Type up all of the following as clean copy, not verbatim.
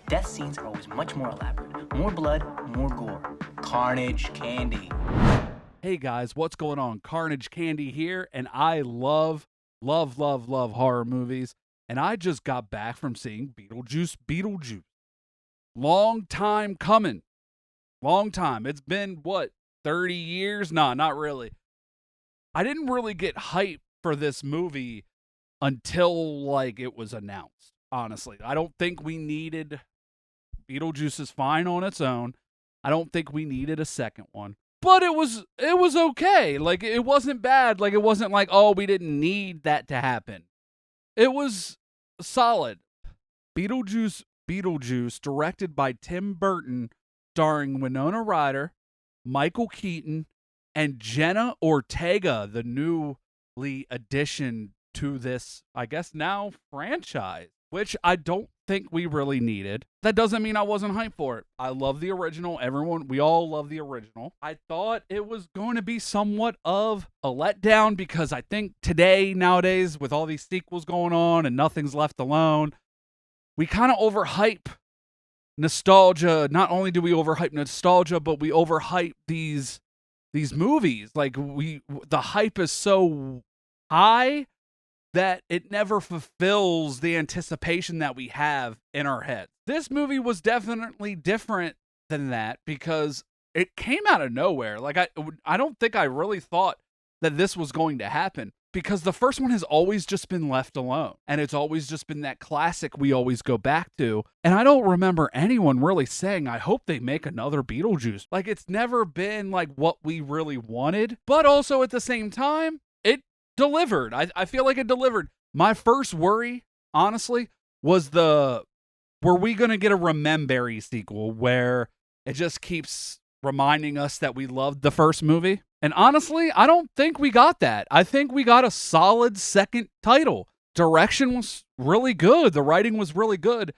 death scenes are always much more elaborate. More blood, more gore. Carnage, candy. Hey guys, what's going on? Carnage Candy here, and I love horror movies. And I just got back from seeing Beetlejuice. Long time coming. Long time. It's been, 30 years? Nah, not really. I didn't really get hype for this movie until, it was announced, honestly. I don't think we needed... Beetlejuice is fine on its own. I don't think we needed a second one. But it was okay. It wasn't bad. It wasn't like, oh, we didn't need that to happen. It was solid. Beetlejuice, directed by Tim Burton, starring Winona Ryder, Michael Keaton, and Jenna Ortega, the newly addition to this, I guess now, franchise, which I don't think we really needed. That doesn't mean I wasn't hyped for it. I love the original. We all love the original. I thought it was going to be somewhat of a letdown because I think nowadays, with all these sequels going on and nothing's left alone, we kind of overhype nostalgia. Not only do we overhype nostalgia, but we overhype these movies. The hype is so high that it never fulfills the anticipation that we have in our heads. This movie was definitely different than that because it came out of nowhere. I don't think I really thought that this was going to happen because the first one has always just been left alone. And it's always just been that classic we always go back to. And I don't remember anyone really saying, I hope they make another Beetlejuice. It's never been what we really wanted. But also at the same time, it delivered. I feel like it delivered. My first worry, honestly, was were we going to get a Remembery sequel where it just keeps reminding us that we loved the first movie? And honestly, I don't think we got that. I think we got a solid second title. Direction was really good. The writing was really good.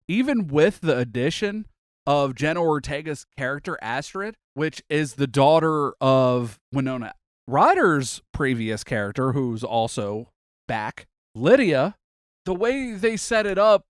Even with the addition of Jenna Ortega's character, Astrid, which is the daughter of Winona Ryder's previous character, who's also back, Lydia. The way they set it up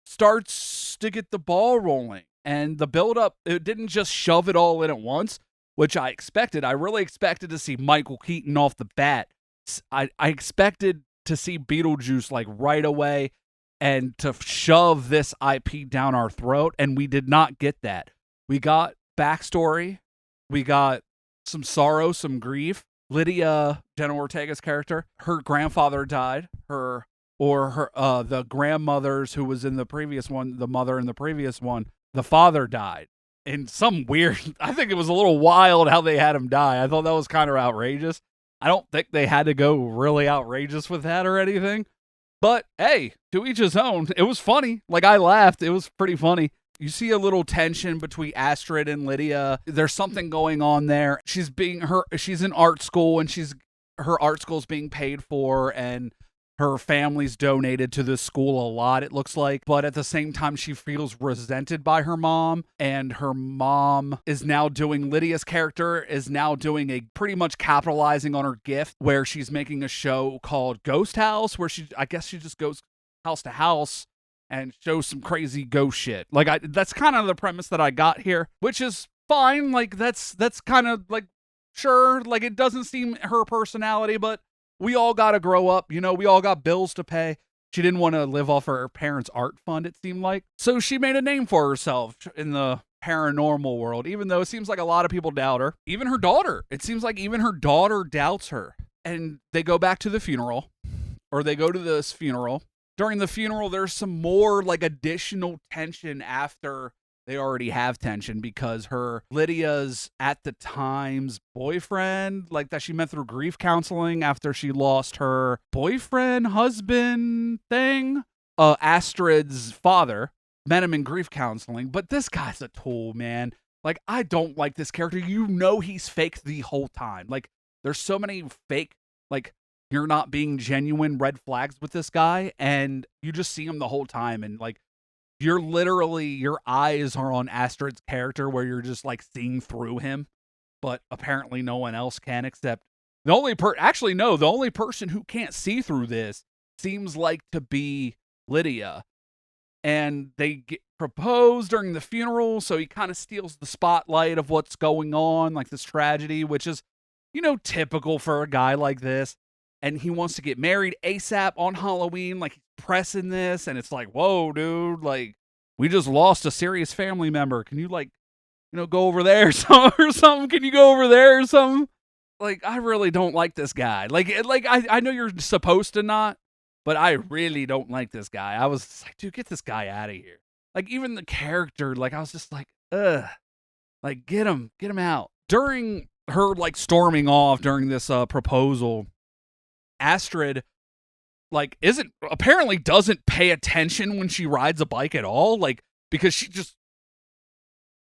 starts to get the ball rolling. And the build-up, it didn't just shove it all in at once, which I expected. I really expected to see Michael Keaton off the bat. I expected to see Beetlejuice right away and to shove this IP down our throat, and we did not get that. We got backstory. We got some sorrow, some grief. Lydia, Jenna Ortega's character, her grandfather died. The grandmothers who was in the previous one, the mother in the previous one, the father died. In some weird, I think it was a little wild how they had him die. I thought that was kind of outrageous. I don't think they had to go really outrageous with that or anything. But hey, to each his own. It was funny. I laughed. It was pretty funny. You see a little tension between Astrid and Lydia. There's something going on there. She's in art school and her art school's being paid for and her family's donated to this school a lot, it looks like. But at the same time, she feels resented by her mom. And her mom Lydia's character is now doing a pretty much capitalizing on her gift where she's making a show called Ghost House, where she just goes house to house and shows some crazy ghost shit. That's kind of the premise that I got here, which is fine. That's kind of sure. It doesn't seem her personality, but we all got to grow up. We all got bills to pay. She didn't want to live off her parents' art fund, it seemed like. So she made a name for herself in the paranormal world, even though it seems like a lot of people doubt her. Even her daughter. It seems like even her daughter doubts her. And they go back to the funeral, or they go to this funeral. During the funeral, there's some more additional tension after they already have tension because Lydia's at the time's boyfriend, that she met through grief counseling after she lost her boyfriend, husband thing. Astrid's father met him in grief counseling, but this guy's a tool, man. I don't like this character. He's fake the whole time. There's so many fake, you're not being genuine red flags with this guy, and you just see him the whole time, and your eyes are on Astrid's character where you're just seeing through him, but apparently no one else can except the only person who can't see through this seems to be Lydia. And propose during the funeral, so he kind of steals the spotlight of what's going on, like this tragedy, which is, typical for a guy like this. And he wants to get married ASAP on Halloween, like he's pressing this, and it's like, whoa, dude, like, we just lost a serious family member. Can you, like, go over there or something? Can you go over there or something? Like, I really don't like this guy. Like I know you're supposed to not, but I really don't like this guy. I was like, dude, get this guy out of here. Like, even the character, like, I was just like, ugh. Like, get him out. During her, like, storming off during this proposal, Astrid, like, apparently doesn't pay attention when she rides a bike at all. Like, because she just,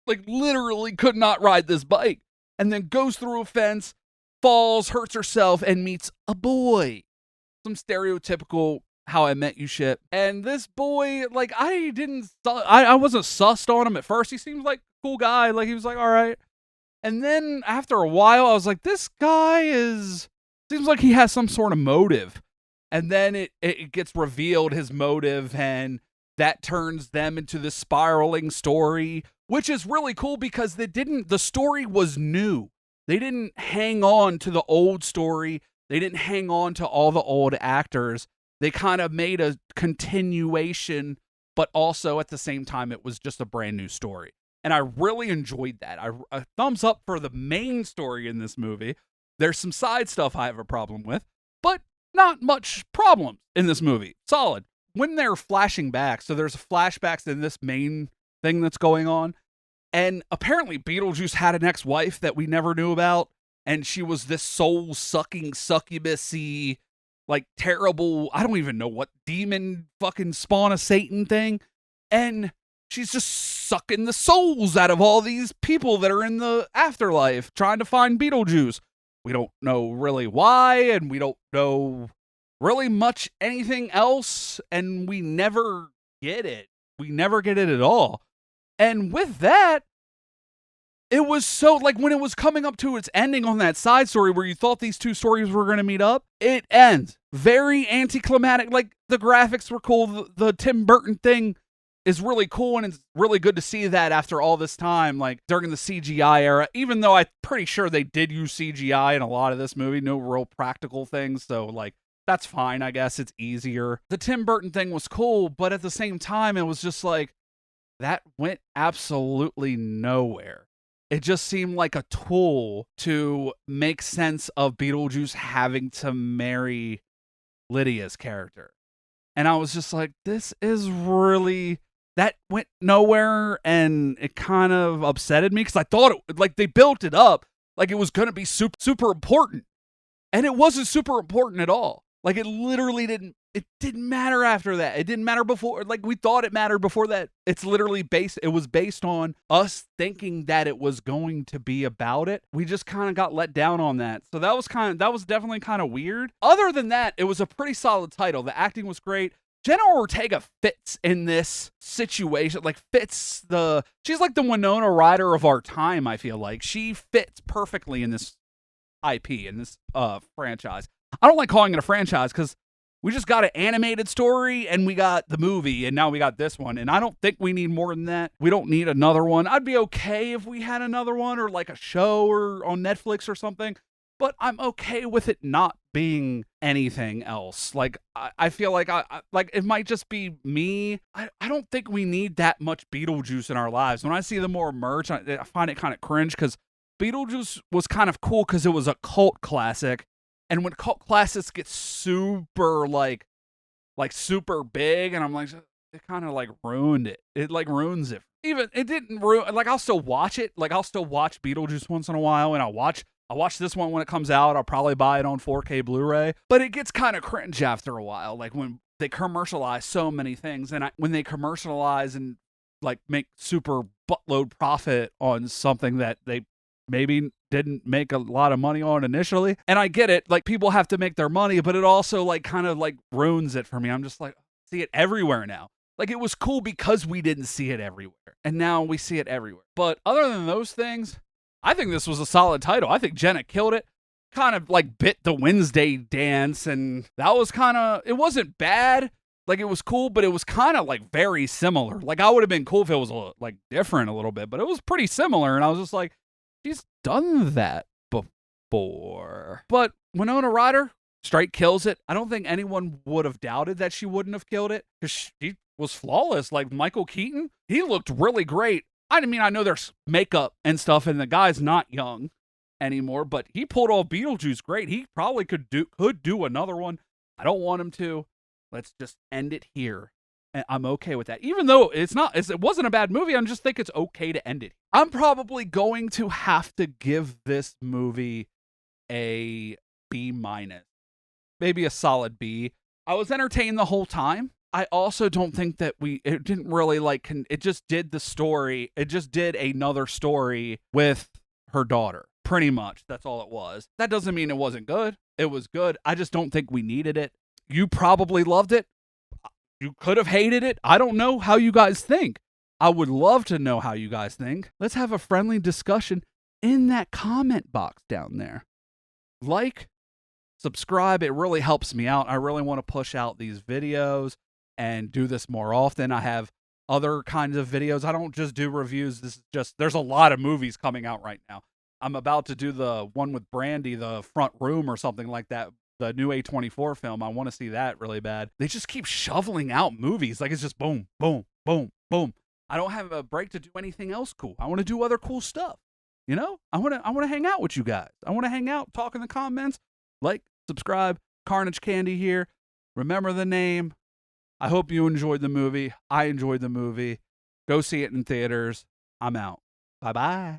like, literally could not ride this bike. And then goes through a fence, falls, hurts herself, and meets a boy. Some stereotypical How I Met You shit. And this boy, like, I wasn't sussed on him at first. He seems like a cool guy. Like, he was like, all right. And then after a while, I was like, this guy seems like he has some sort of motive. And then it gets revealed, his motive, and that turns them into this spiraling story, which is really cool because the story was new. They didn't hang on to the old story. They didn't hang on to all the old actors. They kind of made a continuation, but also at the same time, it was just a brand new story. And I really enjoyed that. A thumbs up for the main story in this movie. There's some side stuff I have a problem with, but not much problems in this movie. Solid. When they're flashing back, so there's flashbacks in this main thing that's going on, and apparently Beetlejuice had an ex-wife that we never knew about, and she was this soul-sucking, succubus-y, like, terrible, I don't even know what, demon fucking spawn of Satan thing, and she's just sucking the souls out of all these people that are in the afterlife, trying to find Beetlejuice. We don't know really why, and we don't know really much anything else, and we never get it. We never get it at all. And with that, it was so, like, when it was coming up to its ending on that side story where you thought these two stories were going to meet up, it ends. Very anticlimactic. Like, the graphics were cool. The Tim Burton thing is really cool, and it's really good to see that after all this time, like, during the CGI era, even though I'm pretty sure they did use CGI in a lot of this movie, no real practical things, so, like, that's fine, I guess. It's easier. The Tim Burton thing was cool, but at the same time, it was just like, that went absolutely nowhere. It just seemed like a tool to make sense of Beetlejuice having to marry Lydia's character. And I was just like, this is really... That went nowhere, and it kind of upsetted me because I thought they built it up like it was going to be super important. And it wasn't super important at all. Like, it literally didn't matter after that. It didn't matter before. Like, we thought it mattered before that. It was based on us thinking that it was going to be about it. We just kind of got let down on that. So that was definitely kind of weird. Other than that, it was a pretty solid title. The acting was great. Jenna Ortega fits in this situation, like she's like the Winona Ryder of our time, I feel like. She fits perfectly in this IP, in this franchise. I don't like calling it a franchise because we just got an animated story and we got the movie and now we got this one. And I don't think we need more than that. We don't need another one. I'd be okay if we had another one or like a show or on Netflix or something. But I'm okay with it not being anything else. Like, I feel like like it might just be me. I don't think we need that much Beetlejuice in our lives. When I see the more merch, I find it kind of cringe because Beetlejuice was kind of cool because it was a cult classic. And when cult classics get super, like super big, and I'm like, it kind of, like, ruined it. It, like, ruins it. Even, it didn't ruin, like, I'll still watch it. Like, I'll still watch Beetlejuice once in a while, and I'll watch this one when it comes out. I'll probably buy it on 4K Blu-ray. But it gets kind of cringe after a while, like when they commercialize so many things. And when they commercialize and, like, make super buttload profit on something that they maybe didn't make a lot of money on initially. And I get it. Like, people have to make their money, but it also, like, kind of, like, ruins it for me. I'm just like, see it everywhere now. Like, it was cool because we didn't see it everywhere. And now we see it everywhere. But other than those things, I think this was a solid title. I think Jenna killed it. Kind of, like, bit the Wednesday dance, and that was kind of, it wasn't bad. Like, it was cool, but it was kind of like very similar. Like, I would have been cool if it was like different a little bit, but it was pretty similar. And I was just like, she's done that before. But Winona Ryder straight kills it. I don't think anyone would have doubted that she wouldn't have killed it because she was flawless. Like Michael Keaton, he looked really great. I mean, I know there's makeup and stuff, and the guy's not young anymore, but he pulled off Beetlejuice great. He probably could do another one. I don't want him to. Let's just end it here. And I'm okay with that. Even though it wasn't a bad movie, I just think it's okay to end it. I'm probably going to have to give this movie a B-, maybe a solid B. I was entertained the whole time. I also don't think that it didn't really it just did the story. It just did another story with her daughter. Pretty much. That's all it was. That doesn't mean it wasn't good. It was good. I just don't think we needed it. You probably loved it. You could have hated it. I don't know how you guys think. I would love to know how you guys think. Let's have a friendly discussion in that comment box down there. Like, subscribe. It really helps me out. I really want to push out these videos and do this more often. I have other kinds of videos. I don't just do reviews. There's a lot of movies coming out right now. I'm about to do the one with Brandy, The Front Room or something like that. The new A24 film. I want to see that really bad. They just keep shoveling out movies. Like, it's just boom, boom, boom, boom. I don't have a break to do anything else cool. I want to do other cool stuff. You know? I want to hang out with you guys. I want to hang out, talk in the comments. Like, subscribe. Carnage Candy here. Remember the name. I hope you enjoyed the movie. I enjoyed the movie. Go see it in theaters. I'm out. Bye-bye.